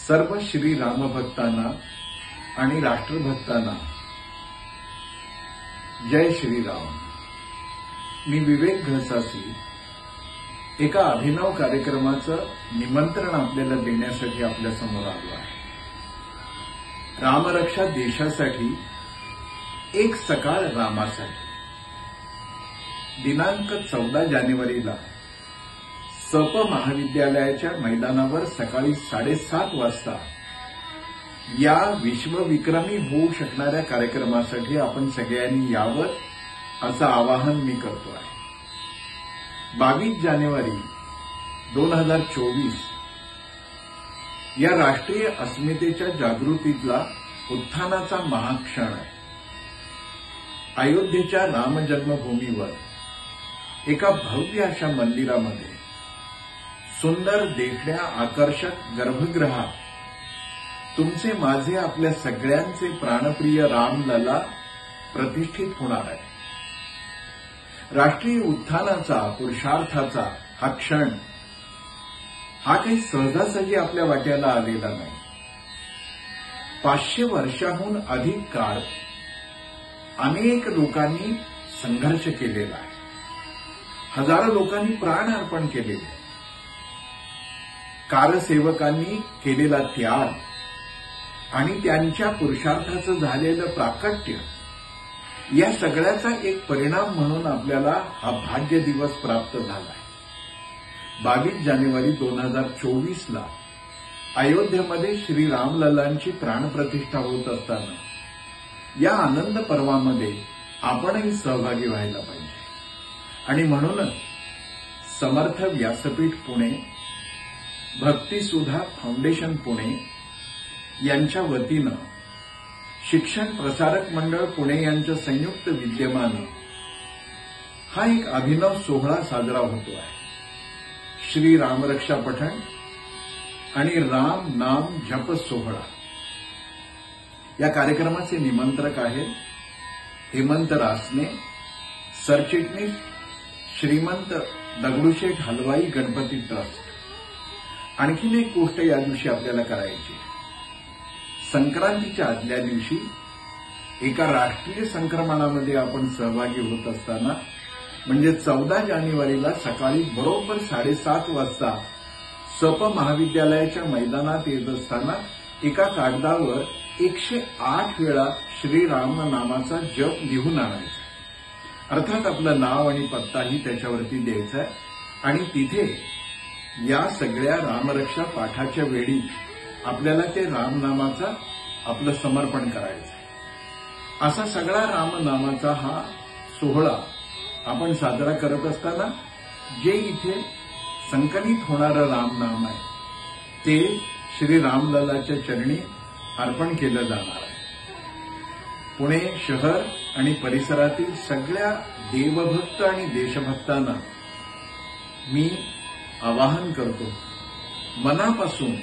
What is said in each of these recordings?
सर्व श्री रामभक्तांना आणि राष्ट्रभक्तांना जय श्रीराम। मी विवेक घसासी एका अभिनव कार्यक्रमाचं निमंत्रण आपल्याला देण्यासाठी आपल्या समोर आलो आहे। रामरक्षा देशासाठी एक सकाळ रामासाठी दिनांक 14 जानेवारीला सप महाविद्यालयाच्या मैदानावर सकाळी 7:30 वाजता या विश्वविक्रमी होऊ शकणाऱ्या कार्यक्रमासाठी आपण सगळ्यांनी यावं असं आवाहन मी करतो आहे। 22 जानेवारी 2024 या राष्ट्रीय अस्मितेच्या जागृतीतला उत्थानाचा महाक्षण आहे। अयोध्येच्या राम जन्मभूमीवर एका भव्य अशा मंदिरामध्ये सुंदर देखण्या आकर्षक गर्भगृहात तुमचे माझे आपल्या सगळ्यांचे प्राणप्रिय रामलला प्रतिष्ठित होणार आहे। राष्ट्रीय उत्थानाचा पुरुषार्थाचा हा क्षण हा काही सहजासहजी आपल्या वाट्याला आलेला नाही। 500 वर्षाहून अधिक काळ अनेक लोकांनी संघर्ष केलेला आहे। हजारो लोकांनी प्राण अर्पण केलेले, कारसेवकांनी केलेला त्याग आणि त्यांच्या पुरुषार्थाचं झालेलं प्राकट्य या सगळ्याचा एक परिणाम म्हणून आपल्याला हा भाग्य दिवस प्राप्त झाला आहे। 22 जानेवारी 2024ला अयोध्येमध्ये श्री रामलल्लांची प्राणप्रतिष्ठा होत असताना या आनंद पर्वामध्ये आपणही सहभागी व्हायला पाहिजे आणि म्हणूनच समर्थ व्यासपीठ पुणे, भक्तिसुधा फाउंडेशन पुणे यांच्या वतीनं शिक्षण प्रसारक मंडळ पुणे यांच्या संयुक्त विद्यमानं हा एक अभिनव सोहळा साजरा होतो आहे। श्री रामरक्षा पठण आणि राम नाम जप सोहळा या कार्यक्रमाचे निमंत्रक आहेत हेमंत रासने, सरचिटणीस श्रीमंत दगडूशेठ हलवाई गणपती ट्रस्ट। आणखीन एक गोष्ट या दिवशी आपल्याला करायची आहे। संक्रांतीच्या आदल्या दिवशी एका राष्ट्रीय संक्रमणामध्ये आपण सहभागी होत असताना म्हणजे 14 जानेवारीला सकाळी बरोबर 7:30 वाजता सप महाविद्यालयाच्या मैदानात येत असताना एका कागदावर 108 वेळा श्रीराम नामाचा जप लिहून आणायचा। अर्थात आपलं नाव आणि पत्ताही त्याच्यावरती द्यायचा आहे आणि तिथे या सगळ्या रामरक्षा पाठाच्या वेळी आपल्याला ते रामनामाचा आपलं समर्पण करायचं आहे। असा सगळा रामनामाचा हा सोहळा आपण साजरा करत असताना जे इथे संकलित होणारं रामनाम आहे ते श्री रामलल्लाच्या चरणी अर्पण केलं जाणार आहे। पुणे शहर आणि परिसरातील सगळ्या देवभक्त आणि देशभक्तांना मी आवाहन करतो, मनापासून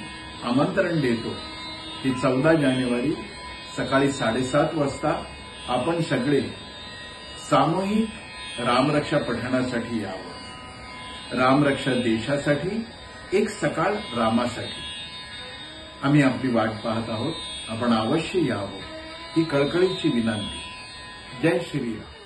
आमंत्रण देतो की 14 जानेवारी सकाळी 7:30 वाजता आपण सगळे सामूहिक रामरक्षा पठणासाठी यावं। रामरक्षा देशासाठी एक सकाळ रामासाठी आम्ही आपली वाट पाहत आहोत। आपण अवश्य यावं ही कळकळीची विनंती। जय श्रीराम।